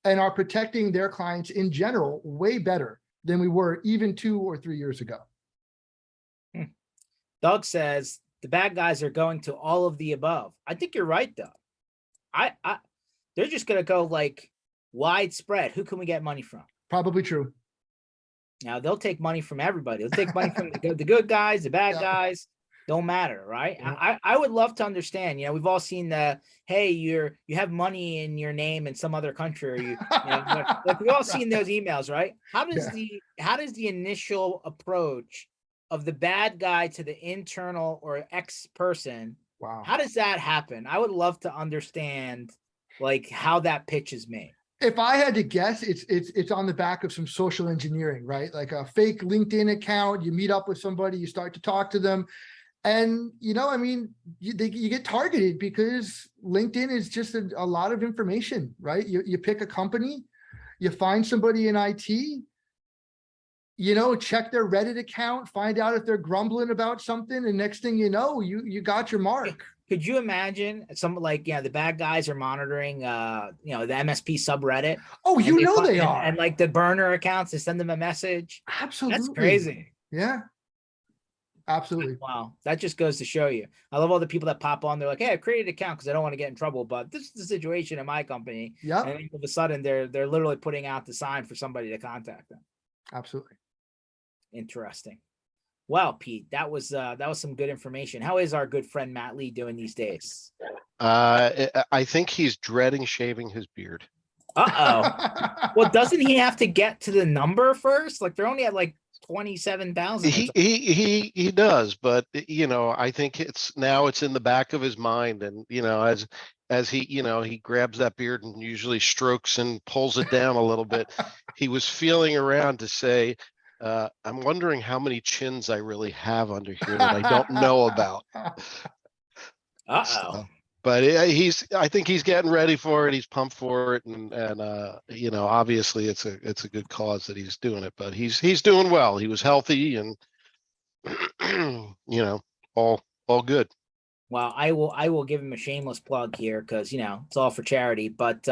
and are protecting their clients in general way better than we were even 2 or 3 years ago. Doug says the bad guys are going to all of the above. I think you're right, though. They're just going to go like widespread. Who can we get money from? Probably true. Now they'll take money from everybody. They'll take money from the good guys, the bad guys. Don't matter, right? Yeah. I would love to understand. We've all seen hey, you have money in your name in some other country, or like we've all seen those emails, right? How does the initial approach of the bad guy to the internal or ex person? Wow. How does that happen? I would love to understand like how that pitch is made. If I had to guess, it's on the back of some social engineering, right? Like a fake LinkedIn account, you meet up with somebody, you start to talk to them. And, you get targeted because LinkedIn is just a lot of information, right? You pick a company, you find somebody in IT, check their Reddit account, find out if they're grumbling about something. And next thing you know, you got your mark. Could you imagine the bad guys are monitoring, the MSP subreddit? Oh, they are. And like the burner accounts to send them a message. Absolutely. That's crazy. Yeah. Absolutely. Wow. That just goes to show you. I love all the people that pop on. They're like, hey, I created an account because I don't want to get in trouble, but this is the situation in my company. Yeah. And all of a sudden they're literally putting out the sign for somebody to contact them. Absolutely. Interesting. Wow, Pete, that was some good information. How is our good friend Matt Lee doing these days? I think he's dreading shaving his beard. Well, doesn't he have to get to the number first? Like they're only at like 27,000. He does, but I think it's in the back of his mind, and as he grabs that beard and usually strokes and pulls it down a little bit. He was feeling around to say, I'm wondering how many chins I really have under here that I don't know about. Uh-oh. But I think he's getting ready for it. He's pumped for it, and you know, obviously it's a good cause that he's doing it. But he's doing well. He was healthy, and you know, all good. Well, I will give him a shameless plug here because it's all for charity. But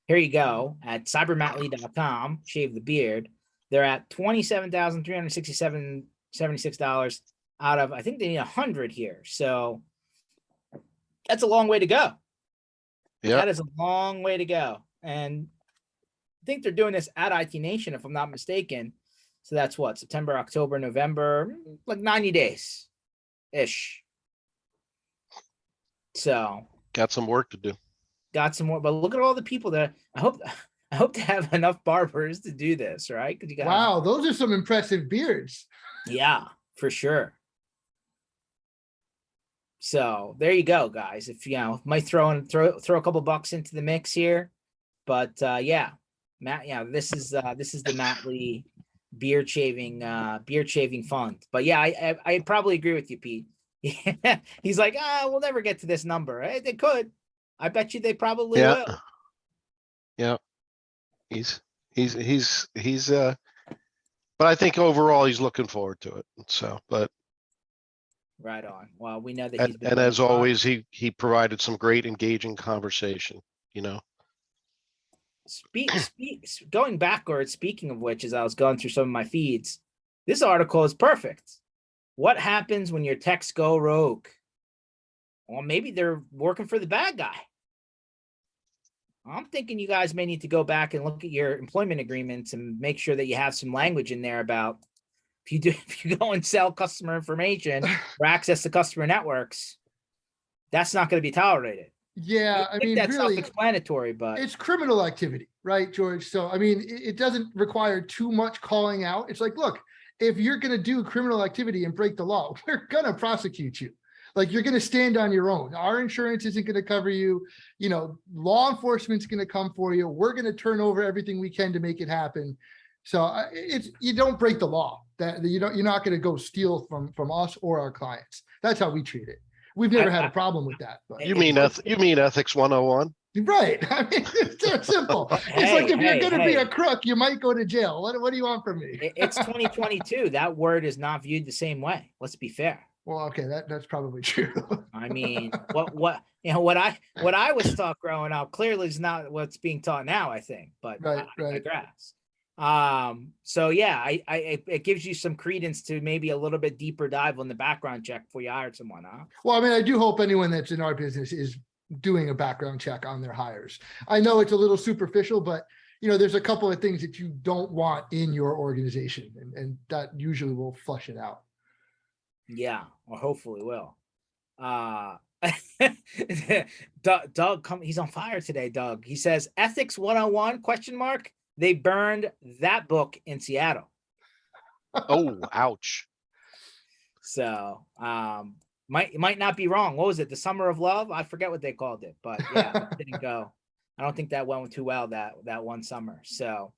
here you go at cybermattlee.com, shave the beard. They're at $27,367.76 out of, I think they need 100 here. So that's a long way to go. Yeah. That is a long way to go. And I think they're doing this at IT Nation, if I'm not mistaken. So that's what, September, October, November, like 90 days ish. So Got some work to do. Got some more, but look at all the people that I hope to have enough barbers to do this, right? Because you got Wow, those are some impressive beards. Yeah, for sure. So there you go, guys. If might throw a couple bucks into the mix here, but yeah, Matt, this is the Matt Lee beard shaving fund. But yeah, I probably agree with you, Pete. He's like, we'll never get to this number. They could. I bet you they probably will. Yeah. He's but I think overall he's looking forward to it. So, but right on. Well, we know that he's been and as always, he provided some great engaging conversation, Going backwards, speaking of which, as I was going through some of my feeds, this article is perfect. What happens when your texts go rogue? Well, maybe they're working for the bad guy. I'm thinking you guys may need to go back and look at your employment agreements and make sure that you have some language in there about if you go and sell customer information or access to customer networks, that's not going to be tolerated. Yeah, I mean, that's really self-explanatory, but it's criminal activity, right, George? So, I mean, it doesn't require too much calling out. It's like, look, if you're going to do criminal activity and break the law, we're going to prosecute you. Like, you're going to stand on your own. Our insurance isn't going to cover you. Law enforcement's going to come for you. We're going to turn over everything we can to make it happen. So you don't break the law. That you're not going to go steal from us or our clients. That's how we treat it. We've never had a problem with that. But you mean ethics 101? Right. I mean, it's that simple. It's like if you're going to be a crook, you might go to jail. What do you want from me? It's 2022. That word is not viewed the same way. Let's be fair. Well, okay, that's probably true. I mean, what I was taught growing up clearly is not what's being taught now, I think, but right. I digress. So yeah, it gives you some credence to maybe a little bit deeper dive on the background check before you hired someone, huh? Well, I mean, I do hope anyone that's in our business is doing a background check on their hires. I know it's a little superficial, but there's a couple of things that you don't want in your organization, and that usually will flush it out. Yeah, or hopefully will. Doug, he's on fire today, Doug. He says ethics 101 ? They burned that book in Seattle. Oh, ouch. So might not be wrong. What was it? The Summer of Love? I forget what they called it, but yeah, it didn't go. I don't think that went too well that one summer. So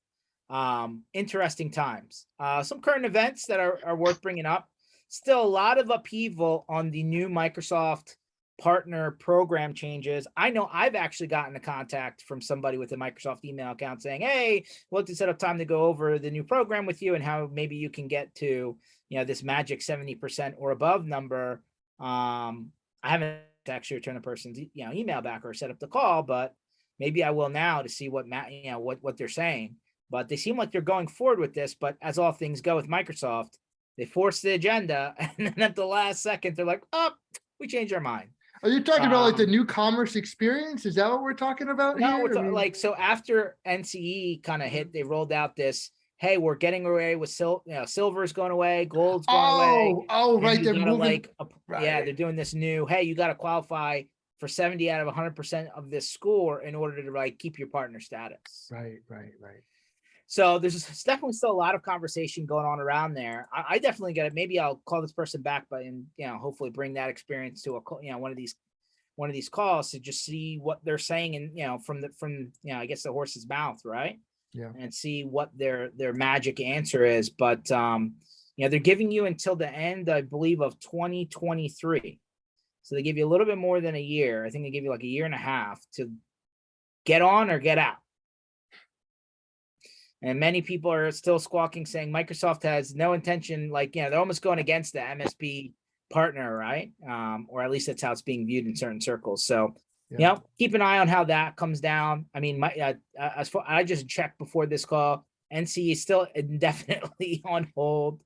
interesting times. Some current events that are worth bringing up. Still a lot of upheaval on the new Microsoft partner program changes. I know I've actually gotten a contact from somebody with a Microsoft email account saying, hey, we'll have to set up time to go over the new program with you and how maybe you can get to, this magic 70% or above number. I haven't actually returned a person's, email back or set up the call, but maybe I will now to see what what they're saying. But they seem like they're going forward with this, but as all things go with Microsoft, they force the agenda, and then at the last second, they're like, "Oh, we changed our mind." Are you talking about like the new commerce experience? Is that what we're talking about here? Like so after NCE kind of hit, they rolled out this. Hey, we're getting away with silver's going away, gold's going away. Oh, right. They're moving. Yeah, they're doing this new. Hey, you got to qualify for 70 out of 100% of this score in order to keep your partner status. Right. So there's definitely still a lot of conversation going on around there. I definitely get it. Maybe I'll call this person back, but hopefully bring that experience to one of these calls to just see what they're saying and from I guess the horse's mouth, right? and see what their magic answer is. But they're giving you until the end, I believe, of 2023. So they give you a little bit more than a year. I think they give you like a year and a half to get on or get out. And many people are still squawking, saying Microsoft has no intention, they're almost going against the MSP partner, right? Or at least that's how it's being viewed in certain circles. So, keep an eye on how that comes down. I mean, as far I just checked before this call, NC is still indefinitely on hold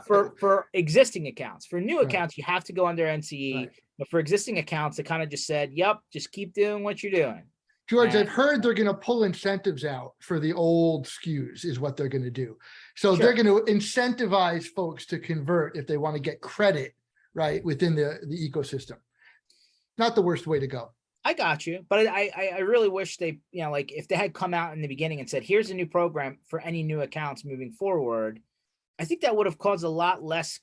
for existing accounts. For new accounts, you have to go under NCE, but for existing accounts, it kind of just said, "Yep, just keep doing what you're doing." George, I've heard they're going to pull incentives out for the old SKUs is what they're going to do. So they're going to incentivize folks to convert if they want to get credit, right, within the ecosystem. Not the worst way to go. I got you, but I really wish they, if they had come out in the beginning and said, here's a new program for any new accounts moving forward, I think that would have caused a lot less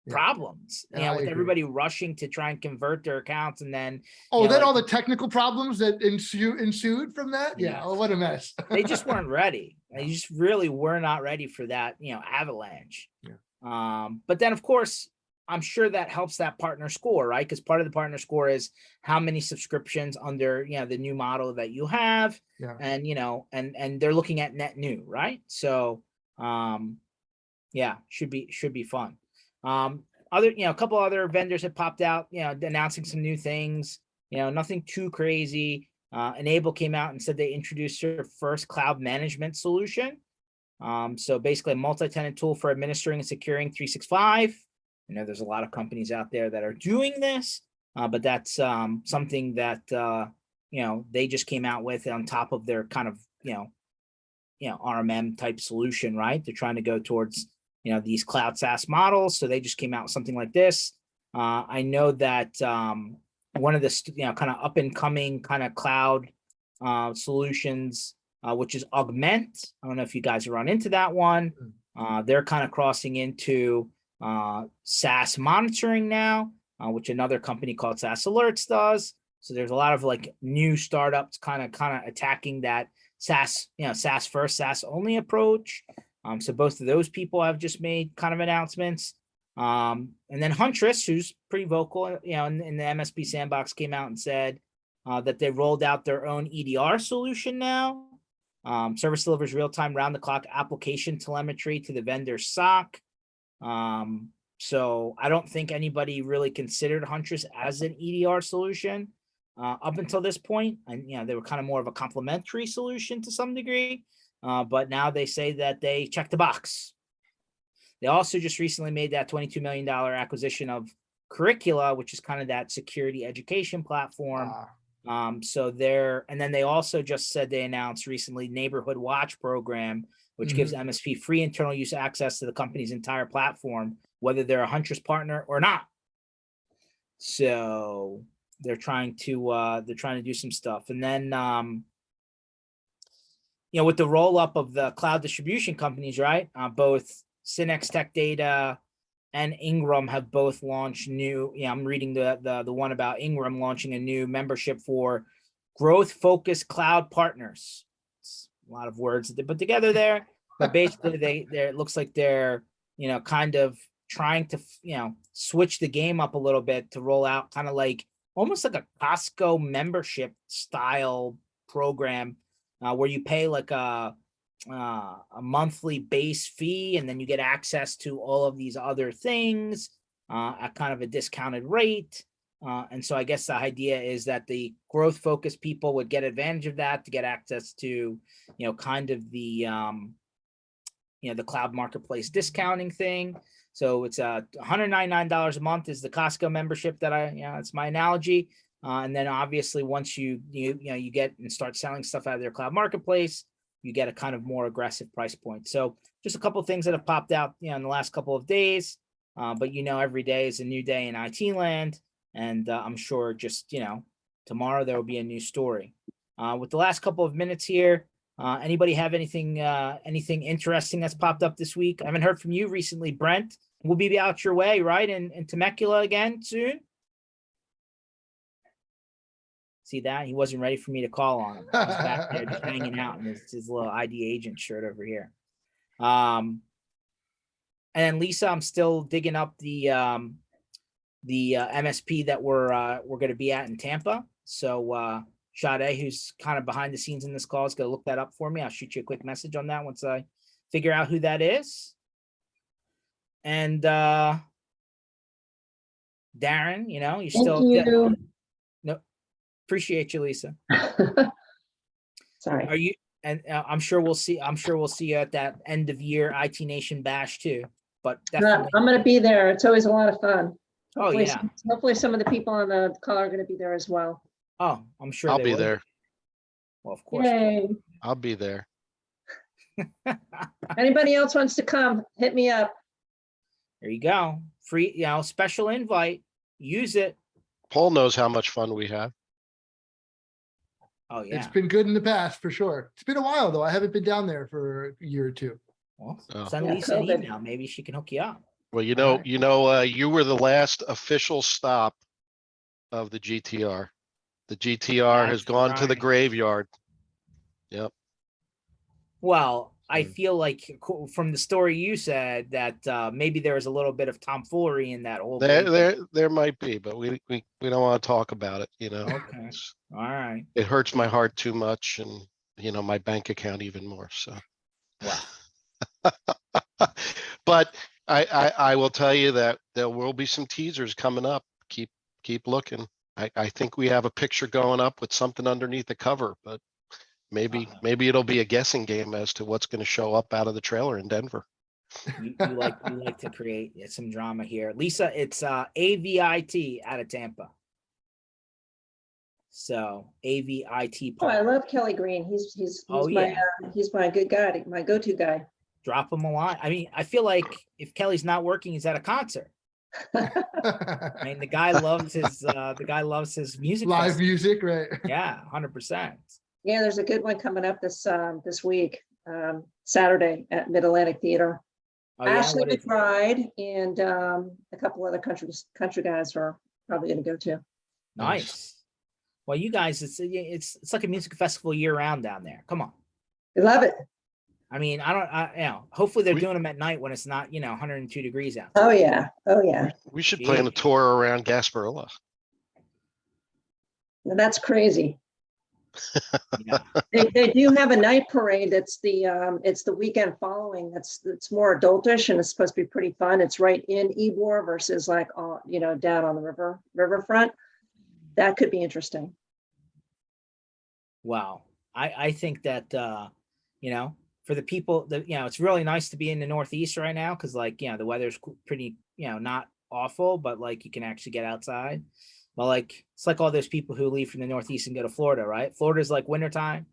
problems, with everybody rushing to try and convert their accounts, and then all the technical problems that ensued from that. Oh, what a mess. They just weren't ready. They just really were not ready for that, avalanche. But then of course, I'm sure that helps that partner score, right? Because part of the partner score is how many subscriptions under the new model that you have, and and they're looking at net new, right? So should be fun. A couple other vendors have popped out, announcing some new things, nothing too crazy. Enable came out and said they introduced their first cloud management solution. So basically a multi-tenant tool for administering and securing 365. There's a lot of companies out there that are doing this, but that's something that, they just came out with on top of their kind of, RMM type solution, right? They're trying to go towards these cloud SaaS models. So they just came out with something like this. I know that one of the kind of up and coming kind of cloud solutions, which is Augment. I don't know if you guys run into that one. They're kind of crossing into SaaS monitoring now, which another company called SaaS Alerts does. So there's a lot of new startups kind of attacking that SaaS, SaaS first, SaaS only approach. So both of those people have just made kind of announcements. And then Huntress, who's pretty vocal, in the MSP Sandbox, came out and said that they rolled out their own EDR solution now. Service delivers real-time round-the-clock application telemetry to the vendor SOC. So I don't think anybody really considered Huntress as an EDR solution up until this point. And, they were kind of more of a complementary solution to some degree. But now they say that they checked the box. They also just recently made that $22 million acquisition of Curricula, which is kind of that security education platform. And then they also just said they announced recently Neighborhood Watch program, which gives MSP free internal use access to the company's entire platform, whether they're a Huntress partner or not. So they're trying to do some stuff. And then with the roll up of the cloud distribution companies, right? Both Synex Tech Data and Ingram have both launched new. I'm reading the one about Ingram launching a new membership for growth focused cloud partners. It's a lot of words that they put together there, but basically it looks like they're kind of trying to switch the game up a little bit to roll out kind of almost like a Costco membership style program. Where you pay a monthly base fee, and then you get access to all of these other things at kind of a discounted rate. And so I guess the idea is that the growth focused people would get advantage of that to get access to, kind of the cloud marketplace discounting thing. So it's $199 a month is the Costco membership that it's my analogy. And then obviously once you get and start selling stuff out of their cloud marketplace, you get a kind of more aggressive price point. So just a couple of things that have popped out, in the last couple of days. But every day is a new day in IT land, and I'm sure just tomorrow there will be a new story. With the last couple of minutes here, anybody have anything interesting that's popped up this week? I haven't heard from you recently, Brent. We'll be out your way, right? In Temecula again soon. See that? He wasn't ready for me to call on him. He's back there just hanging out in his little ID agent shirt over here. And then Lisa, I'm still digging up the MSP that we're going to be at in Tampa. So Sade, who's kind of behind the scenes in this call, is going to look that up for me. I'll shoot you a quick message on that once I figure out who that is. And Darren, you know, you're still. Thank you. No, appreciate you, Lisa. Sorry. Are you? And I'm sure we'll see. I'm sure we'll see you at that end of year IT Nation Bash too. But definitely, I'm going to be there. It's always a lot of fun. Oh yeah. Hopefully some of the people on the call are going to be there as well. Oh, I'm sure I'll they be will. there. Well, of course. Yay. I'll be there. Anybody else wants to come, hit me up. There you go. Free, you know, special invite. Use it. Paul knows how much fun we have. Oh yeah. It's been good in the past for sure. It's been a while though. I haven't been down there for a year or two. Well, Oh. send Yeah, Lisa an COVID. email. Maybe she can hook you up. Well, you All know, right. you were the last official stop of the GTR. The GTR has That's gone to the right. graveyard. Yep. Well, I Mm. feel like from the story you said that maybe there was a little bit of tomfoolery in that whole. There might be, but we don't want to talk about it, you know. Okay. It's- All right. It hurts my heart too much and, you know, my bank account even more, so. Well, But I will tell you that there will be some teasers coming up. Keep looking. I think we have a picture going up with something underneath the cover, but maybe it'll be a guessing game as to what's going to show up out of the trailer in Denver. you like to create some drama here. Lisa, it's AVIT out of Tampa. So AVIT. Oh, I love Kelly Green. He's Oh, my yeah. he's my good guy, my go-to guy. Drop him a line. I mean, I feel like if Kelly's not working, he's at a concert. I mean, the guy loves his music. Live festival. music, right? Yeah, 100%. Yeah, there's a good one coming up this week, Saturday at Mid-Atlantic Theater. Oh yeah, Ashley what is it? McBride and a couple other country guys are probably going to go to. Nice. Well, you guys, it's like a music festival year round down there. Come on. I love it. I mean, hopefully they're We- doing them at night when it's not, 102 degrees out. Oh yeah. Oh yeah. We should plan a tour around Gasparilla. That's crazy. Yeah. They do have a night parade. It's the weekend following. It's more adultish and it's supposed to be pretty fun. It's right in Ybor versus like down on the riverfront. That could be interesting. Wow. I think that for the people that it's really nice to be in the Northeast right now because the weather's pretty not awful, but like you can actually get outside. Well, it's like all those people who leave from the Northeast and go to Florida, right? Florida's like wintertime,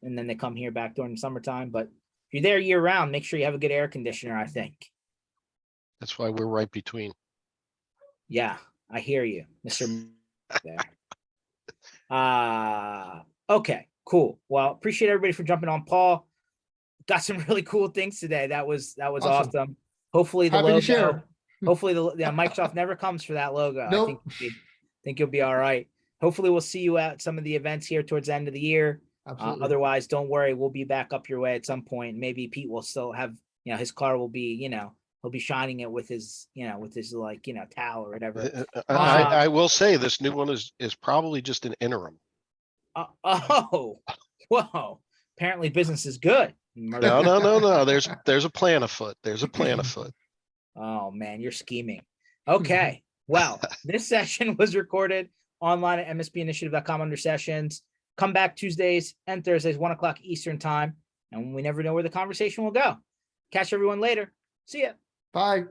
and then they come here back during the summertime. But if you're there year round, make sure you have a good air conditioner, I think. That's why we're right between. Yeah, I hear you, Mr. Okay, cool. Well, appreciate everybody for jumping on. Paul got some really cool things today. That was awesome. Hopefully the Happy to logo. share. Hopefully the Microsoft never comes for that logo. Nope. I think you'll be all right. Hopefully we'll see you at some of the events here towards the end of the year. Absolutely. Otherwise, don't worry. We'll be back up your way at some point. Maybe Pete will still have, his car will be, he'll be shining it with his, towel or whatever. I will say this new one is probably just an interim. Whoa. Apparently business is good. No. There's a plan afoot. There's a plan afoot. Oh man, you're scheming. Okay. Well, this session was recorded online at mspinitiative.com under sessions. Come back Tuesdays and Thursdays, 1:00 Eastern time. And we never know where the conversation will go. Catch everyone later. See ya. Bye.